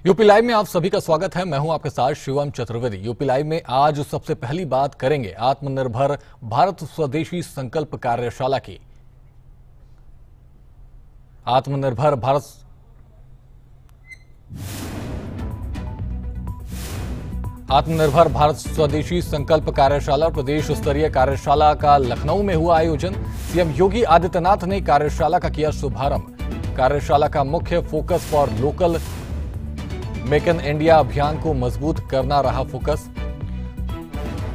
UP live में आप सभी का स्वागत है। मैं हूं आपके साथ शिवम चतुर्वेदी। यूपी लाइव में आज सबसे पहली बात करेंगे आत्मनिर्भर भारत स्वदेशी संकल्प कार्यशाला की। आत्मनिर्भर भारत स्वदेशी संकल्प कार्यशाला प्रदेश स्तरीय कार्यशाला का लखनऊ में हुआ आयोजन। सीएम योगी आदित्यनाथ ने कार्यशाला का किया शुभारंभ। कार्यशाला का मुख्य focus for local make in India अभियान को मजबूत करना रहा फोकस।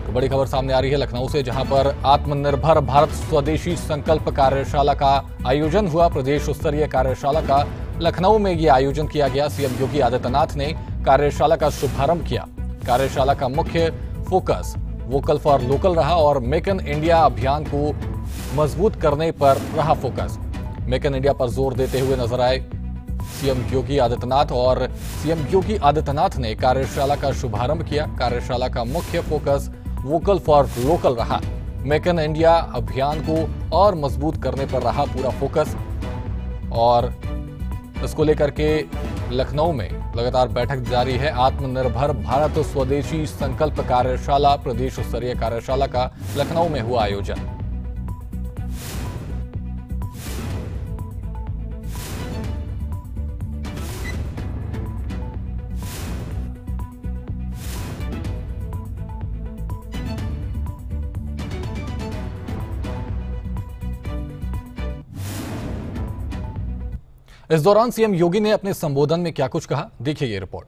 तो बड़ी खबर सामने आ रही है लखनऊ से, जहां पर आत्मनिर्भर भारत स्वदेशी संकल्प कार्यशाला का आयोजन हुआ। प्रदेश स्तरीय कार्यशाला का लखनऊ में यह आयोजन किया गया। सीएम योगी आदित्यनाथ ने कार्यशाला का शुभारंभ किया। कार्यशाला का मुख्य फोकस वोकल फॉर लोकल रहा और मेक इन इंडिया अभियान को मजबूत करने पर रहा फोकस। मेक इन इंडिया पर जोर देते हुए नजर आए सीएम योगी आदित्यनाथ और सीएम योगी आदित्यनाथ ने कार्यशाला का शुभारंभ किया। कार्यशाला का मुख्य फोकस वोकल फॉर लोकल रहा। मेक इन इंडिया अभियान को और मजबूत करने पर रहा पूरा फोकस। और इसको लेकर के लखनऊ में लगातार बैठक जारी है। आत्मनिर्भर भारत स्वदेशी संकल्प कार्यशाला प्रदेश स्तरीय कार्यशाला का लखनऊ में हुआ आयोजन। इस दौरान सीएम योगी ने अपने संबोधन में क्या कुछ कहा, देखिए ये रिपोर्ट।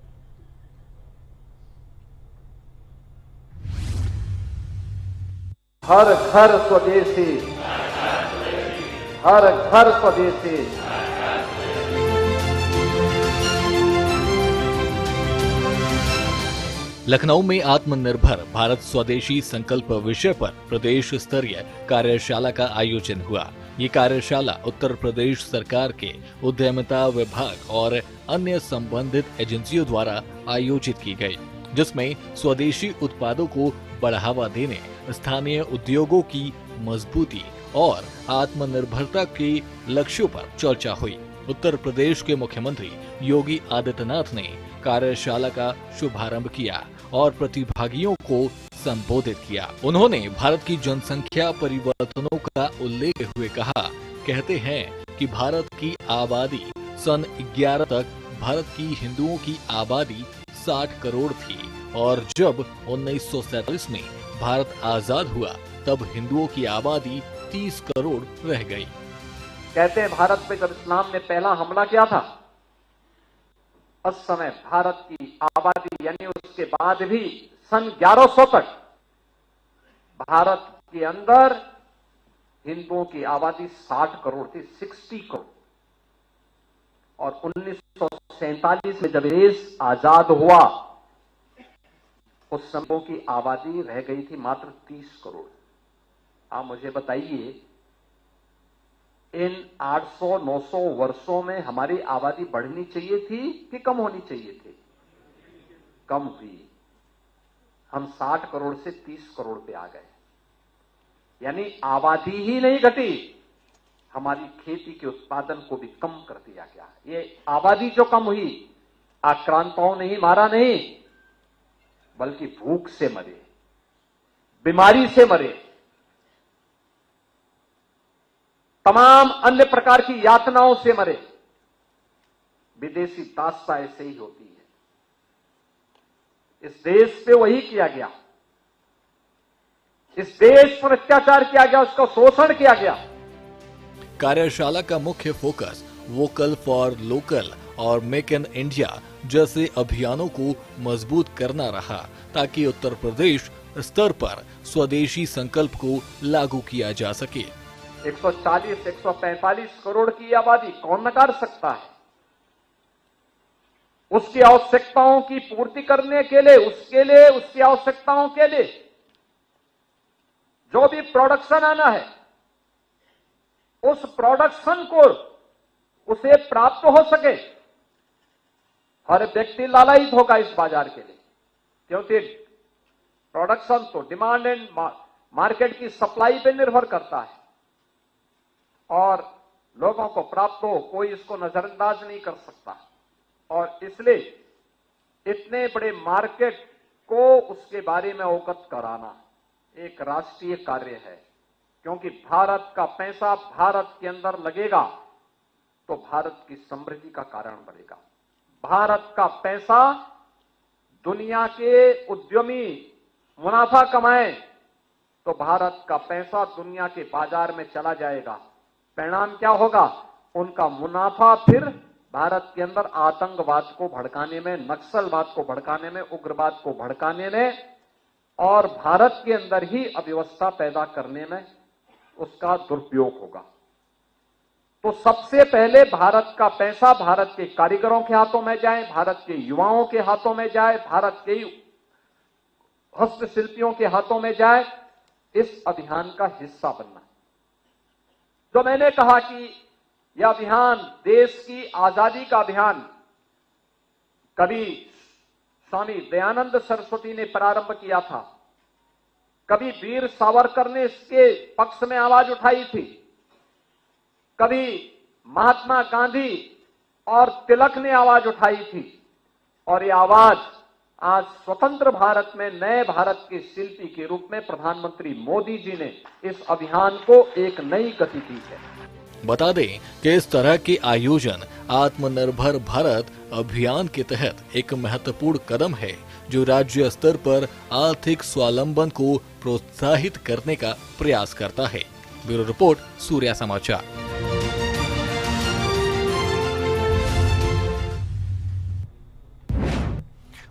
हर घर स्वदेशी, हर घर स्वदेशी। लखनऊ में आत्मनिर्भर भारत स्वदेशी संकल्प विषय पर प्रदेश स्तरीय कार्यशाला का आयोजन हुआ। ये कार्यशाला उत्तर प्रदेश सरकार के उद्यमिता विभाग और अन्य संबंधित एजेंसियों द्वारा आयोजित की गई, जिसमें स्वदेशी उत्पादों को बढ़ावा देने, स्थानीय उद्योगों की मजबूती और आत्मनिर्भरता के लक्ष्यों पर चर्चा हुई। उत्तर प्रदेश के मुख्यमंत्री योगी आदित्यनाथ ने कार्यशाला का शुभारंभ किया और प्रतिभागियों को संबोधित किया। उन्होंने भारत की जनसंख्या परिवर्तनों का उल्लेख हुए कहा, कहते हैं कि भारत की आबादी सन 11 तक भारत की हिंदुओं की आबादी 60 करोड़ थी और जब 1947 में भारत आजाद हुआ तब हिंदुओं की आबादी 30 करोड़ रह गई। कहते हैं भारत पे जब इस्लाम ने पहला हमला किया था, उस समय भारत की आबादी यानी उसके बाद भी सन 1100 तक भारत के अंदर हिंदुओं की आबादी 60 करोड़ थी, 60 करोड़। और 1947 में जब देश आजाद हुआ उस समय की आबादी रह गई थी मात्र 30 करोड़। आप मुझे बताइए, इन 800-900 वर्षों में हमारी आबादी बढ़नी चाहिए थी कि कम होनी चाहिए थी? कम हुई। हम 60 करोड़ से 30 करोड़ पे आ गए, यानी आबादी ही नहीं घटी, हमारी खेती के उत्पादन को भी कम कर दिया गया। ये आबादी जो कम हुई, आक्रांताओं ने ही मारा नहीं, बल्कि भूख से मरे, बीमारी से मरे, तमाम अन्य प्रकार की यातनाओं से मरे। विदेशी दास्ता ऐसे ही होती है। इस देश पे वही किया गया, इस देश पर अत्याचार किया गया, उसका शोषण किया गया। कार्यशाला का मुख्य फोकस वोकल फॉर लोकल और मेक इन इंडिया जैसे अभियानों को मजबूत करना रहा, ताकि उत्तर प्रदेश स्तर पर स्वदेशी संकल्प को लागू किया जा सके। 140-145 करोड़ की आबादी कौन नकार सकता है? उसकी आवश्यकताओं की पूर्ति करने के लिए, उसकी आवश्यकताओं के लिए जो भी प्रोडक्शन आना है, उस प्रोडक्शन को उसे प्राप्त हो सके। हर व्यक्ति लालायित होगा इस बाजार के लिए, क्योंकि प्रोडक्शन तो डिमांड एंड मार्केट की सप्लाई पे निर्भर करता है और लोगों को प्राप्त हो, कोई इसको नजरअंदाज नहीं कर सकता। और इसलिए इतने बड़े मार्केट को उसके बारे में अवगत कराना एक राष्ट्रीय कार्य है, क्योंकि भारत का पैसा भारत के अंदर लगेगा तो भारत की समृद्धि का कारण बनेगा। भारत का पैसा दुनिया के उद्यमी मुनाफा कमाए तो भारत का पैसा दुनिया के बाजार में चला जाएगा। परिणाम क्या होगा? उनका मुनाफा फिर भारत के अंदर आतंकवाद को भड़काने में, नक्सलवाद को भड़काने में, उग्रवाद को भड़काने में और भारत के अंदर ही अव्यवस्था पैदा करने में उसका दुरुपयोग होगा। तो सबसे पहले भारत का पैसा भारत के कारीगरों के हाथों में जाए, भारत के युवाओं के हाथों में जाए, भारत के हस्तशिल्पियों के हाथों में जाए, इस अभियान का हिस्सा बनना। जो मैंने कहा कि यह अभियान देश की आजादी का अभियान कभी स्वामी दयानंद सरस्वती ने प्रारंभ किया था, कभी वीर सावरकर ने इसके पक्ष में आवाज उठाई थी, कभी महात्मा गांधी और तिलक ने आवाज उठाई थी, और यह आवाज आज स्वतंत्र भारत में नए भारत के शिल्पी के रूप में प्रधानमंत्री मोदी जी ने इस अभियान को एक नई गति दी है। बता दें कि इस तरह के आयोजन आत्मनिर्भर भारत अभियान के तहत एक महत्वपूर्ण कदम है, जो राज्य स्तर पर आर्थिक स्वावलंबन को प्रोत्साहित करने का प्रयास करता है। ब्यूरो रिपोर्ट, सूर्या समाचार।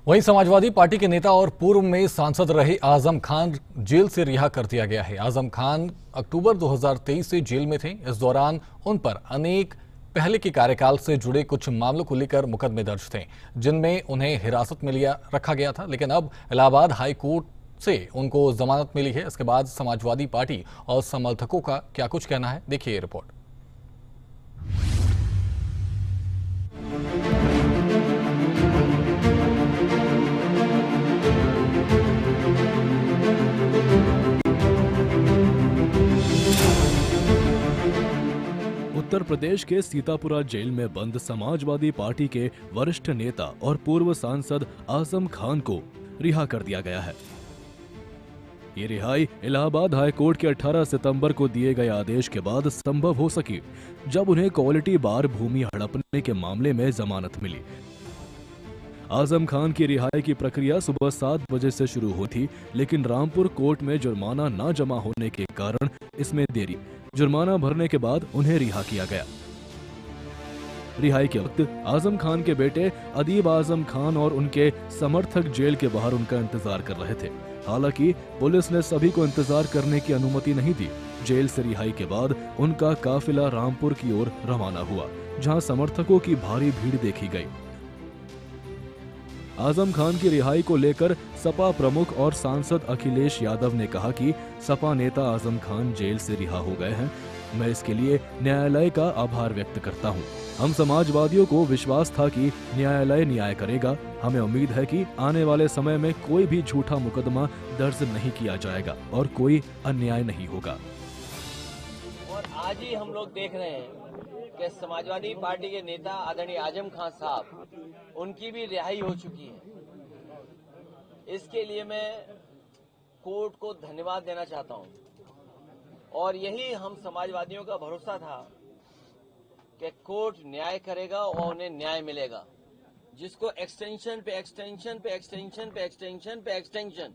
वहीं समाजवादी पार्टी के नेता और पूर्व में सांसद रहे आजम खान जेल से रिहा कर दिया गया है। आजम खान अक्टूबर 2023 से जेल में थे। इस दौरान उन पर अनेक पहले के कार्यकाल से जुड़े कुछ मामलों को लेकर मुकदमे दर्ज थे, जिनमें उन्हें हिरासत में रखा गया था। लेकिन अब इलाहाबाद हाई कोर्ट से उनको जमानत मिली है। इसके बाद समाजवादी पार्टी और समर्थकों का क्या कुछ कहना है, देखिए ये रिपोर्ट। उत्तर प्रदेश के सीतापुरा जेल में बंद समाजवादी पार्टी के वरिष्ठ नेता और पूर्व सांसद आजम खान को रिहा कर दिया गया है। ये रिहाई इलाहाबाद हाई कोर्ट के 18 सितंबर को दिए गए आदेश के बाद संभव हो सकी, जब उन्हें क्वालिटी बार भूमि हड़पने के मामले में जमानत मिली। आजम खान की रिहाई की प्रक्रिया सुबह 7 बजे से शुरू हुई थी, लेकिन रामपुर कोर्ट में जुर्माना न जमा होने के कारण इसमें देरी। जुर्माना भरने के बाद उन्हें रिहा किया गया। रिहाई के वक्त आजम खान के बेटे अदीब आजम खान और उनके समर्थक जेल के बाहर उनका इंतजार कर रहे थे। हालांकि पुलिस ने सभी को इंतजार करने की अनुमति नहीं दी। जेल से रिहाई के बाद उनका काफिला रामपुर की ओर रवाना हुआ, जहां समर्थकों की भारी भीड़ देखी गई। आजम खान की रिहाई को लेकर सपा प्रमुख और सांसद अखिलेश यादव ने कहा कि सपा नेता आजम खान जेल से रिहा हो गए हैं। मैं इसके लिए न्यायालय का आभार व्यक्त करता हूं। हम समाजवादियों को विश्वास था कि न्यायालय न्याय करेगा। हमें उम्मीद है कि आने वाले समय में कोई भी झूठा मुकदमा दर्ज नहीं किया जाएगा और कोई अन्याय नहीं होगा। और आज ही हम लोग देख रहे हैं कि समाजवादी पार्टी के नेता आदरणीय आजम खान साहब, उनकी भी रिहाई हो चुकी है। इसके लिए मैं कोर्ट को धन्यवाद देना चाहता हूं। और यही हम समाजवादियों का भरोसा था कि कोर्ट न्याय करेगा और उन्हें न्याय मिलेगा। जिसको एक्सटेंशन पे एक्सटेंशन पे एक्सटेंशन पे एक्सटेंशन पे एक्सटेंशन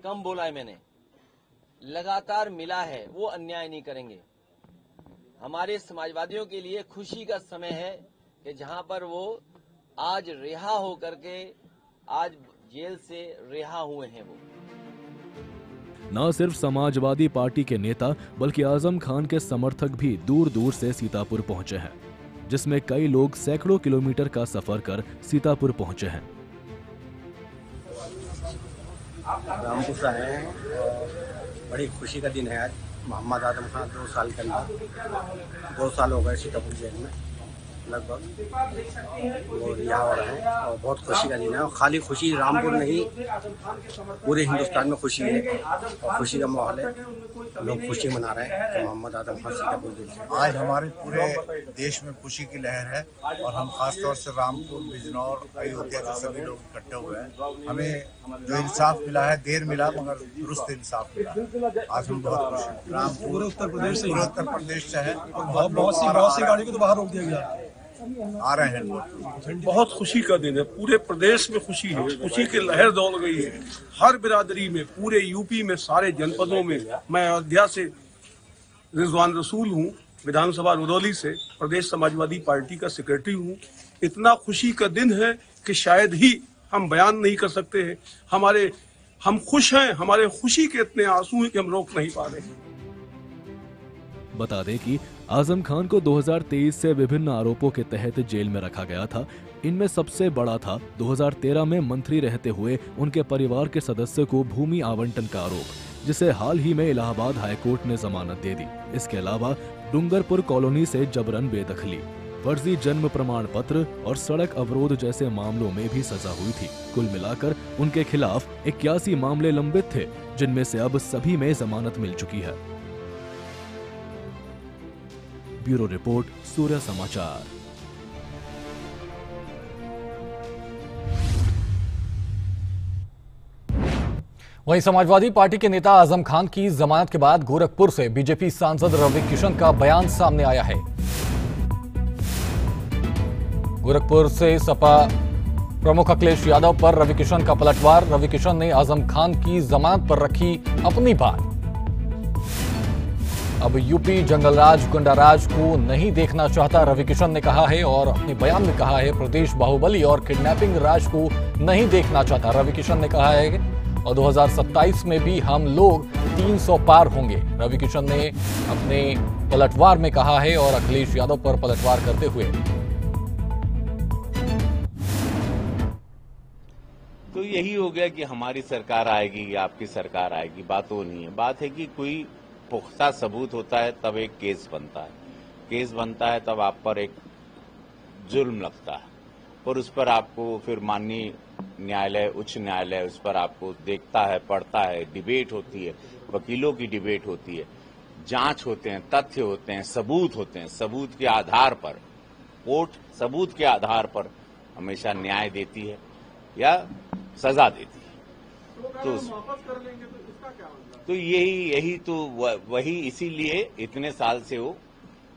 कम बोला है मैंने, लगातार मिला है, वो अन्याय नहीं करेंगे। हमारे समाजवादियों के लिए खुशी का समय है कि जहां पर वो आज रिहा हो करके आज जेल से रिहा हुए हैं। वो न सिर्फ समाजवादी पार्टी के नेता बल्कि आजम खान के समर्थक भी दूर दूर से सीतापुर पहुंचे हैं, जिसमें कई लोग सैकड़ों किलोमीटर का सफर कर सीतापुर पहुंचे हैं। रामपुर से आए हैं, बड़ी खुशी का दिन है आज। मोहम्मद आजम खान 2 साल के अंदर 2 साल हो गए सीतापुर जेल में लगभग, वो रिहा हो रहे हैं और बहुत खुशी का दिन है। और खाली खुशी रामपुर नहीं, पूरे हिंदुस्तान में खुशी है और खुशी का माहौल है। लोग खुशी मना रहे हैं कि मोहम्मद आदम खान सीतापुर जेल से। आज हमारे पूरे देश में खुशी की लहर है और हम खासतौर से रामपुर, बिजनौर, अयोध्या के सभी लोग इकट्ठे हुए हैं। हमें जो इंसाफ मिला है, देर मिला मगर दुरुस्त इंसाफ मिला। आज हम बहुत खुश हैं। रामपुर उत्तर प्रदेश से है और बहुत सी गाड़ी को तो बाहर रोक दिया गया, आ रहे हैं लोग। बहुत खुशी का दिन है, पूरे प्रदेश में खुशी है, खुशी की लहर दौड़ गई है हर बिरादरी में, पूरे यूपी में, सारे जनपदों में। मैं अयोध्या से रिजवान रसूल हूँ, विधानसभा रुदौली से प्रदेश समाजवादी पार्टी का सेक्रेटरी हूँ। इतना खुशी का दिन है कि शायद ही हम बयान नहीं कर सकते हैं। हम खुश हैं, हमारे खुशी के इतने आंसू हैं कि हम रोक नहीं पा रहे। बता दें कि आजम खान को 2023 से विभिन्न आरोपों के तहत जेल में रखा गया था। इनमें सबसे बड़ा था 2013 में मंत्री रहते हुए उनके परिवार के सदस्य को भूमि आवंटन का आरोप, जिसे हाल ही में इलाहाबाद हाईकोर्ट ने जमानत दे दी। इसके अलावा डूंगरपुर कॉलोनी से जबरन बेदखली, फर्जी जन्म प्रमाण पत्र और सड़क अवरोध जैसे मामलों में भी सजा हुई थी। कुल मिलाकर उनके खिलाफ 81 मामले लंबित थे, जिनमें से अब सभी में जमानत मिल चुकी है। ब्यूरो रिपोर्ट, सूर्य समाचार। वहीं समाजवादी पार्टी के नेता आजम खान की जमानत के बाद गोरखपुर से बीजेपी सांसद रवि किशन का बयान सामने आया है। गोरखपुर से सपा प्रमुख अखिलेश यादव पर रवि किशन का पलटवार। रवि किशन ने आजम खान की जमानत पर रखी अपनी बात। अब यूपी जंगलराज गुंडाराज को नहीं देखना चाहता, रवि किशन ने कहा है और अपने बयान में कहा है प्रदेश बाहुबली और किडनैपिंग राज को नहीं देखना चाहता। रवि किशन ने कहा है और 2027 में भी हम लोग 300 पार होंगे, रवि किशन ने अपने पलटवार में कहा है और अखिलेश यादव पर पलटवार करते हुए। तो यही हो गया कि हमारी सरकार आएगी या आपकी सरकार आएगी, बात वो नहीं है। बात है कि कोई पुख्ता सबूत होता है तब एक केस बनता है, केस बनता है तब आप पर एक जुल्म लगता है और उस पर आपको फिर माननीय न्यायालय, उच्च न्यायालय उस पर आपको देखता है, पढ़ता है, डिबेट होती है, वकीलों की डिबेट होती है, जांच होते हैं, तथ्य होते हैं, सबूत होते हैं। सबूत के आधार पर कोर्ट सबूत के आधार पर हमेशा न्याय देती है या सजा देती है। तो यही तो वही इसीलिए इतने साल से वो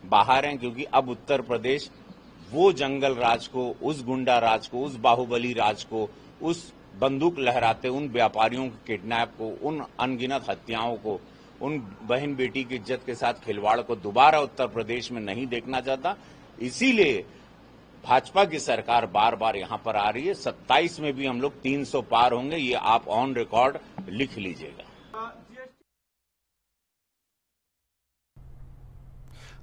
बाहर हैं, क्योंकि अब उत्तर प्रदेश वो जंगल राज को, उस गुंडा राज को, उस बाहुबली राज को, उस बंदूक लहराते उन व्यापारियों के किडनैप को, उन अनगिनत हत्याओं को, उन बहन बेटी की इज्जत के साथ खिलवाड़ को दोबारा उत्तर प्रदेश में नहीं देखना चाहता। इसीलिए भाजपा की सरकार बार बार यहां पर आ रही है। 27 में भी हम लोग 300 पार होंगे, ये आप ऑन रिकॉर्ड लिख लीजिएगा।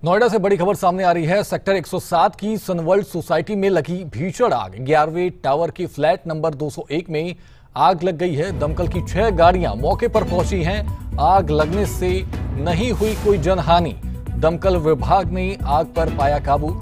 नोएडा से बड़ी खबर सामने आ रही है। सेक्टर 107 की सनवर्ल्ड सोसाइटी में लगी भीषण आग। 11वें टावर के फ्लैट नंबर 201 में आग लग गई है। दमकल की 6 गाड़ियां मौके पर पहुंची हैं। आग लगने से नहीं हुई कोई जनहानि। दमकल विभाग ने आग पर पाया काबू।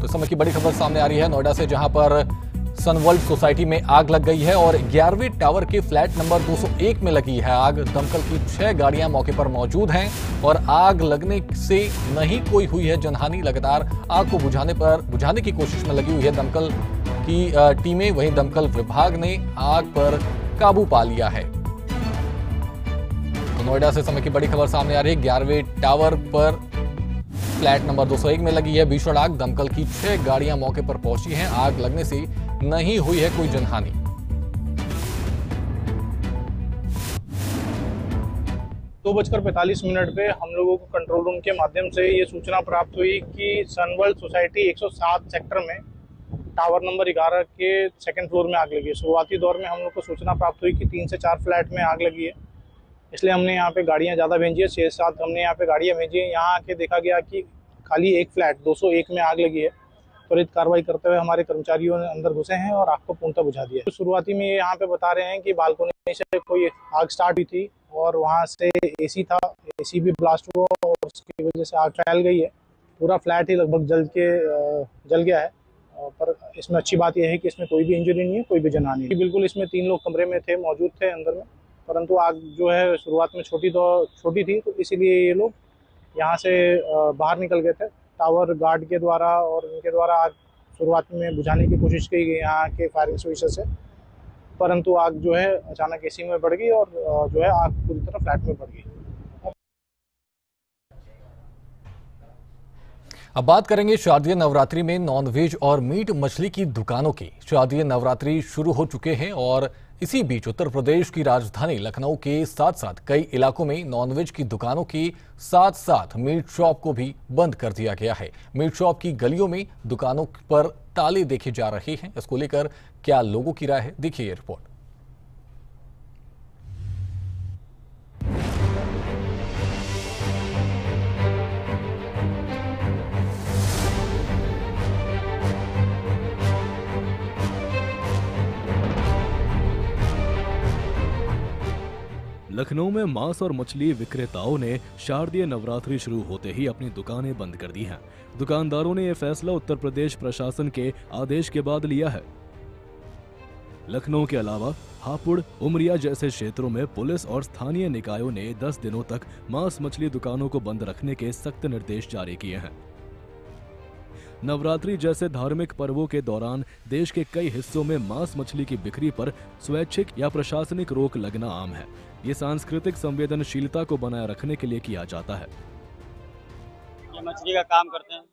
तो समय की बड़ी खबर सामने आ रही है नोएडा से, जहां पर सनवर्ल्ड सोसाइटी में आग लग गई है और 11वें टावर के फ्लैट नंबर 201 में लगी है आग। दमकल की 6 गाड़ियां मौके पर मौजूद हैं और आग लगने से नहीं कोई हुई है जनहानि। लगातार आग को बुझाने की कोशिश में लगी हुई है दमकल की टीमें। वहीं दमकल विभाग ने आग पर काबू पा लिया है। तो नोएडा से समय की बड़ी खबर सामने आ रही है। 11वें टावर पर फ्लैट नंबर 201 में लगी है भीषण आग। दमकल की 6 गाड़ियां मौके पर पहुंची हैं। आग लगने से नहीं हुई है कोई जनहानि। 2:45 पे हम लोगों को कंट्रोल रूम के माध्यम से ये सूचना प्राप्त हुई कि सनवर्ल्ड सोसाइटी 107 सेक्टर में टावर नंबर 11 के सेकंड फ्लोर में आग लगी है। शुरुआती दौर में हम लोग को सूचना प्राप्त हुई कि 3 से 4 फ्लैट में आग लगी है, इसलिए हमने यहाँ पे गाड़ियाँ ज़्यादा भेजी है। 6-7 हमने यहाँ पे गाड़ियाँ भेजी है। यहाँ आके देखा गया कि खाली एक फ्लैट 201 में आग लगी है। त्वरित कार्रवाई करते हुए हमारे कर्मचारियों ने अंदर घुसे हैं और आग को पूर्णतः बुझा दिया। तो शुरुआती में यहाँ पे बता रहे हैं कि बालकोनी से कोई आग स्टार्ट हुई थी और वहाँ से एसी था, एसी भी ब्लास्ट हुआ और उसकी वजह से आग फैल गई है। पूरा फ्लैट ही लगभग जल गया है। पर इसमें अच्छी बात यह है कि इसमें कोई भी इंजरी नहीं है, कोई भी जनहानि नहीं। बिल्कुल इसमें 3 लोग कमरे में थे, मौजूद थे अंदर में, परंतु आग जो है शुरुआत में छोटी थी, तो इसीलिए ये लोग यहाँ से बाहर निकल गए थे। टावर गार्ड के द्वारा और इनके द्वारा आग शुरुआत में बुझाने की कोशिश की गई यहाँ के फायर एक्सटिंग्विशर से, परंतु आग जो है अचानक एसी में बढ़ गई और जो है आग पूरी तरह फ्लैट में बढ़ गई। अब बात करेंगे शारदीय नवरात्रि में नॉनवेज और मीट मछली की दुकानों की। शारदीय नवरात्रि शुरू हो चुके हैं और इसी बीच उत्तर प्रदेश की राजधानी लखनऊ के साथ साथ कई इलाकों में नॉनवेज की दुकानों के साथ साथ मीट शॉप को भी बंद कर दिया गया है। मीट शॉप की गलियों में दुकानों पर ताले देखे जा रहे हैं। इसको लेकर क्या लोगों की राय है, देखिए ये रिपोर्ट। लखनऊ में मांस और मछली विक्रेताओं ने शारदीय नवरात्रि शुरू होते ही अपनी दुकानें बंद कर दी हैं। दुकानदारों ने यह फैसला उत्तर प्रदेश प्रशासन के आदेश के बाद लिया है। लखनऊ के अलावा हापुड़, उमरिया जैसे क्षेत्रों में पुलिस और स्थानीय निकायों ने 10 दिनों तक मांस मछली दुकानों को बंद रखने के सख्त निर्देश जारी किए हैं। नवरात्रि जैसे धार्मिक पर्वों के दौरान देश के कई हिस्सों में मांस मछली की बिक्री पर स्वैच्छिक या प्रशासनिक रोक लगना आम है। ये सांस्कृतिक संवेदनशीलता को बनाए रखने के लिए किया जाता है। ये मछली का काम करते हैं।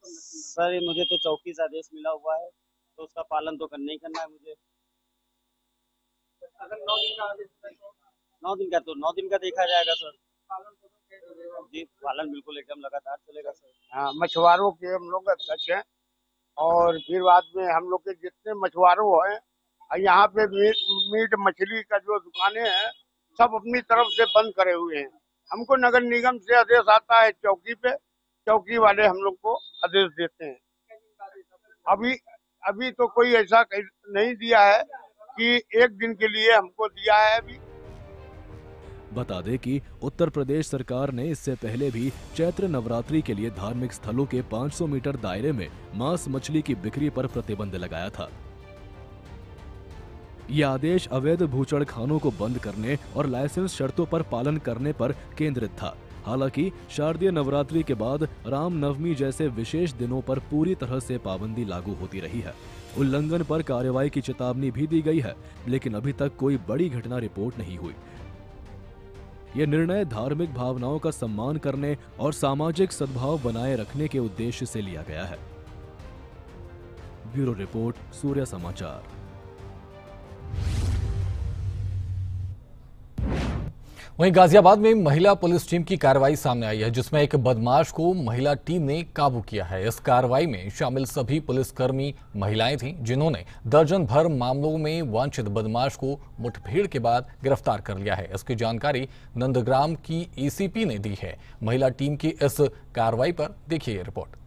सर मुझे तो चौकी से आदेश मिला हुआ है, तो उसका पालन तो करना ही करना है मुझे। 9 दिन का देखा जाएगा सर। जी पालन बिल्कुल एकदम लगातार चलेगा सर। हाँ, मछुआरों के हम लोग अध्यक्ष हैं और फिर बाद में हम लोग के जितने मछुआरों हैं यहाँ पे मीट मछली का जो दुकानें हैं सब अपनी तरफ से बंद करे हुए हैं। हमको नगर निगम से आदेश आता है चौकी पे, चौकी वाले हम लोग को आदेश देते हैं। अभी तो कोई ऐसा नहीं दिया है कि 1 दिन के लिए हमको दिया है। अभी बता दें कि उत्तर प्रदेश सरकार ने इससे पहले भी चैत्र नवरात्रि के लिए धार्मिक स्थलों के 500 मीटर दायरे में मांस मछली की बिक्री पर प्रतिबंध लगाया था। यह आदेश अवैध भूचड़ खानों को बंद करने और लाइसेंस शर्तों पर पालन करने पर केंद्रित था। हालांकि शारदीय नवरात्रि के बाद रामनवमी जैसे विशेष दिनों पर पूरी तरह से पाबंदी लागू होती रही है। उल्लंघन पर कार्रवाई की चेतावनी भी दी गई है, लेकिन अभी तक कोई बड़ी घटना रिपोर्ट नहीं हुई। यह निर्णय धार्मिक भावनाओं का सम्मान करने और सामाजिक सद्भाव बनाए रखने के उद्देश्य से लिया गया है। ब्यूरो रिपोर्ट, सूर्य समाचार। वहीं गाजियाबाद में महिला पुलिस टीम की कार्रवाई सामने आई है, जिसमें एक बदमाश को महिला टीम ने काबू किया है। इस कार्रवाई में शामिल सभी पुलिसकर्मी महिलाएं थीं, जिन्होंने दर्जन भर मामलों में वांछित बदमाश को मुठभेड़ के बाद गिरफ्तार कर लिया है। इसकी जानकारी नंदग्राम की एसीपी ने दी है। महिला टीम की इस कार्रवाई पर देखिए ये रिपोर्ट।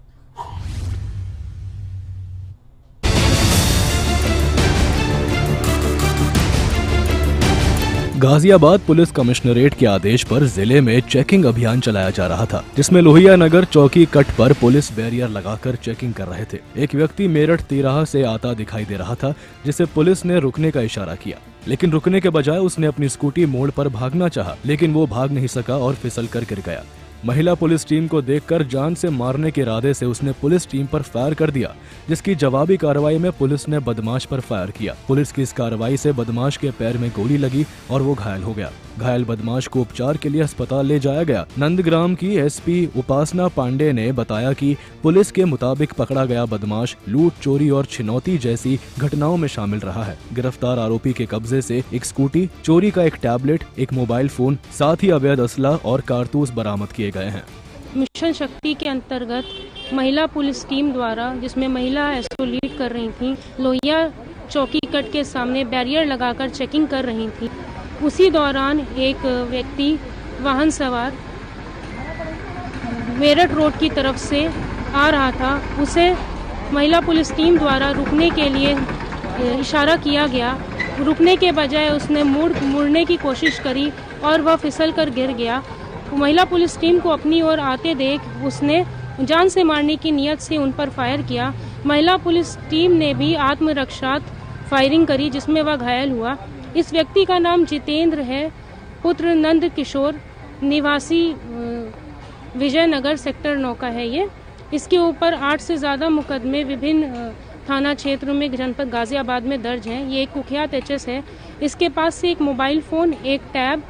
गाजियाबाद पुलिस कमिश्नरेट के आदेश पर जिले में चेकिंग अभियान चलाया जा रहा था, जिसमें लोहिया नगर चौकी कट पर पुलिस बैरियर लगाकर चेकिंग कर रहे थे। एक व्यक्ति मेरठ तिराहा से आता दिखाई दे रहा था, जिसे पुलिस ने रुकने का इशारा किया, लेकिन रुकने के बजाय उसने अपनी स्कूटी मोड़ पर भागना चाहा, लेकिन वो भाग नहीं सका और फिसल कर गिर गया। महिला पुलिस टीम को देखकर जान से मारने के इरादे से उसने पुलिस टीम पर फायर कर दिया, जिसकी जवाबी कार्रवाई में पुलिस ने बदमाश पर फायर किया। पुलिस की इस कार्रवाई से बदमाश के पैर में गोली लगी और वो घायल हो गया। घायल बदमाश को उपचार के लिए अस्पताल ले जाया गया। नंदग्राम की एसपी उपासना पांडे ने बताया कि पुलिस के मुताबिक पकड़ा गया बदमाश लूट, चोरी और छिनौती जैसी घटनाओं में शामिल रहा है। गिरफ्तार आरोपी के कब्जे से एक स्कूटी, चोरी का एक टैबलेट, एक मोबाइल फोन, साथ ही अवैध असला और कारतूस बरामद किए गए हैं। मिशन शक्ति के अंतर्गत महिला पुलिस टीम द्वारा, जिसमें महिला एसओ लीड कर रही थी, लोहिया चौकी कट के सामने बैरियर लगाकर चेकिंग कर रही थी। उसी दौरान एक व्यक्ति वाहन सवार मेरठ रोड की तरफ से आ रहा था। उसे महिला पुलिस टीम द्वारा रुकने के लिए इशारा किया गया। रुकने के बजाय उसने मुड़ने की कोशिश करी और वह फिसल कर गिर गया। महिला पुलिस टीम को अपनी ओर आते देख उसने जान से मारने की नीयत से उन पर फायर किया। महिला पुलिस टीम ने भी आत्मरक्षा फायरिंग करी जिसमें वह घायल हुआ। इस व्यक्ति का नाम जितेंद्र है, पुत्र नंद किशोर, निवासी विजयनगर सेक्टर 9 का है ये। इसके ऊपर 8 से ज़्यादा मुकदमे विभिन्न थाना क्षेत्र में जनपद गाजियाबाद में दर्ज हैं। ये एक कुख्यात एचएस है। इसके पास से एक मोबाइल फ़ोन, एक टैब,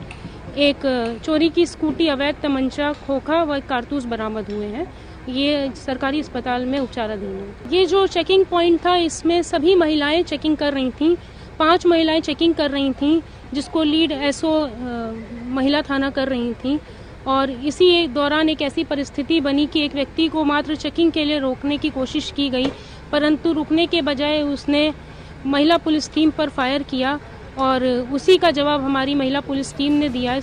एक चोरी की स्कूटी, अवैध तमंचा, खोखा व कारतूस बरामद हुए हैं। ये सरकारी अस्पताल में उपचाराधीन है। ये जो चेकिंग पॉइंट था, इसमें सभी महिलाएं चेकिंग कर रही थीं। 5 महिलाएं चेकिंग कर रही थीं, जिसको लीड एसओ महिला थाना कर रही थीं। और इसी दौरान एक ऐसी परिस्थिति बनी कि एक व्यक्ति को मात्र चेकिंग के लिए रोकने की कोशिश की गई, परंतु रुकने के बजाय उसने महिला पुलिस टीम पर फायर किया और उसी का जवाब हमारी महिला पुलिस टीम ने दिया।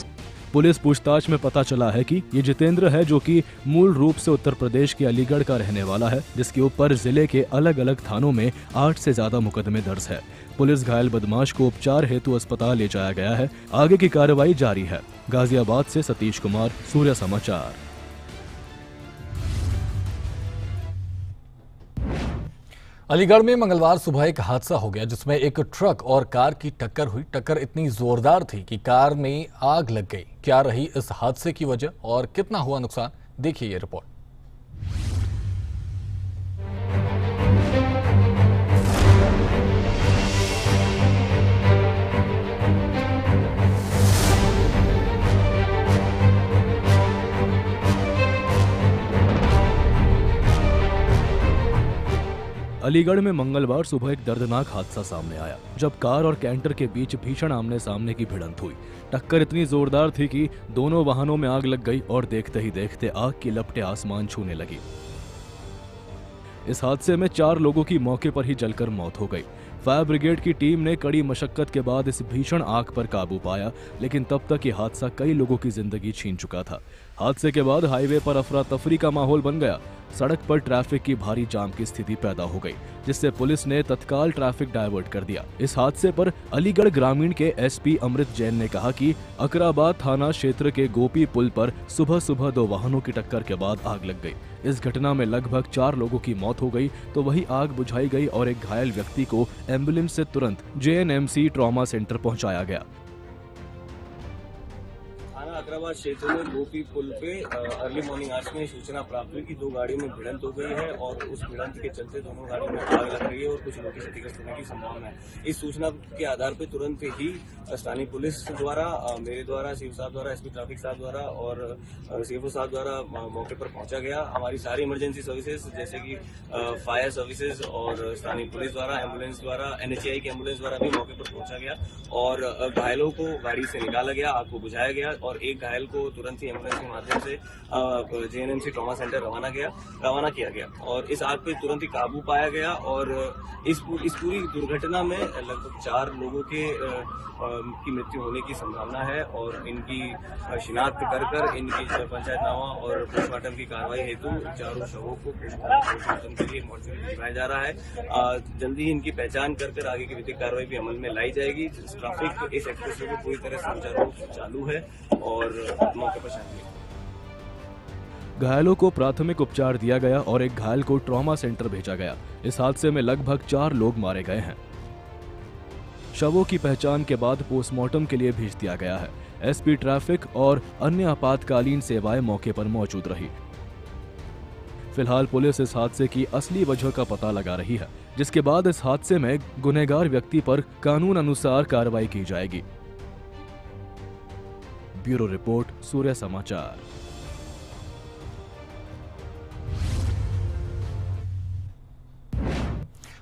पुलिस पूछताछ में पता चला है कि ये जितेंद्र है, जो कि मूल रूप से उत्तर प्रदेश के अलीगढ़ का रहने वाला है, जिसके ऊपर जिले के अलग अलग थानों में 8 से ज्यादा मुकदमे दर्ज है। पुलिस घायल बदमाश को उपचार हेतु अस्पताल ले जाया गया है। आगे की कार्रवाई जारी है। गाजियाबाद से सतीश कुमार, सूर्य समाचार। अलीगढ़ में मंगलवार सुबह एक हादसा हो गया जिसमें एक ट्रक और कार की टक्कर हुई। टक्कर इतनी जोरदार थी कि कार में आग लग गई। क्या रही इस हादसे की वजह और कितना हुआ नुकसान, देखिए ये रिपोर्ट। अलीगढ़ में मंगलवार सुबह एक दर्दनाक हादसा सामने आया, जब कार और कैंटर के बीच भीषण आमने सामने की भिड़ंत हुई। टक्कर इतनी जोरदार थी कि दोनों वाहनों में आग लग गई और देखते ही देखते आग की लपटें आसमान छूने लगी। इस हादसे में 4 लोगों की मौके पर ही जलकर मौत हो गई। फायर ब्रिगेड की टीम ने कड़ी मशक्कत के बाद इस भीषण आग पर काबू पाया, लेकिन तब तक ये हादसा कई लोगों की जिंदगी छीन चुका था। हादसे के बाद हाईवे पर अफरा तफरी का माहौल बन गया। सड़क पर ट्रैफिक की भारी जाम की स्थिति पैदा हो गई, जिससे पुलिस ने तत्काल ट्रैफिक डायवर्ट कर दिया। इस हादसे पर अलीगढ़ ग्रामीण के एसपी अमृत जैन ने कहा कि अकराबाद थाना क्षेत्र के गोपी पुल पर सुबह सुबह 2 वाहनों की टक्कर के बाद आग लग गई। इस घटना में लगभग 4 लोगों की मौत हो गई, तो वही आग बुझाई गई और एक घायल व्यक्ति को एम्बुलेंस से तुरंत JNMC ट्रॉमा सेंटर पहुंचाया गया। अकराबाद क्षेत्र में गोपी पुल पे अर्ली मॉर्निंग आवर्स में सूचना प्राप्त हुई कि 2 गाड़ियों में भिड़ंत हो गई है और उस भिड़ंत के चलते दोनों गाड़ियों में आग लग रही है और कुछ लोगों की क्षतिग्रस्त होने की संभावना है। इस सूचना के आधार पर तुरंत ही स्थानीय पुलिस द्वारा, मेरे द्वारा, सीओ साहब द्वारा, एसपी ट्रैफिक साहब द्वारा और सीएफओ साहब द्वारा मौके पर पहुंचा गया। हमारी सारी इमरजेंसी सर्विसेज जैसे कि फायर सर्विसेज और स्थानीय पुलिस द्वारा, एम्बुलेंस द्वारा, NHAI की एम्बुलेंस द्वारा भी मौके पर पहुंचा गया और घायलों को गाड़ी से निकाला गया, आग को बुझाया गया और एक घायल को तुरंत ही एम्बुलेंस के माध्यम से JNMC ट्रॉमा सेंटर रवाना किया गया और इस आग पे तुरंत ही काबू पाया गया और इस पूरी दुर्घटना में लगभग 4 लोगों की मृत्यु होने की संभावना है और इनकी शिनाख्त कर इनकी पंचायतनामा और पोस्टमार्टम की कार्रवाई हेतु 4 शवों को पोस्टमार्टम के लिए मॉर्चरी भिजवाया जा रहा है। जल्दी ही इनकी पहचान कर आगे की विधिक कार्रवाई भी अमल में लाई जाएगी। ट्रैफिक इस एक्सप्रेस वे को पूरी तरह सुचारू रूप से चालू है और मौके पर शामिल। घायलों को प्राथमिक उपचार दिया गया और एक घायल को ट्रॉमा सेंटर भेजा गया। इस हादसे में लगभग 4 लोग मारे गए हैं। शवों की पहचान के बाद पोस्टमार्टम के लिए भेज दिया गया है। एसपी ट्रैफिक और अन्य आपातकालीन सेवाएं मौके पर मौजूद रही। फिलहाल पुलिस इस हादसे की असली वजह का पता लगा रही है, जिसके बाद इस हादसे में गुनहगार व्यक्ति पर कानून अनुसार कार्रवाई की जाएगी। ब्यूरो रिपोर्ट, सूर्य समाचार।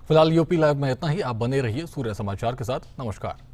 फिलहाल यूपी लाइव में इतना ही। आप बने रहिए सूर्य समाचार के साथ। नमस्कार।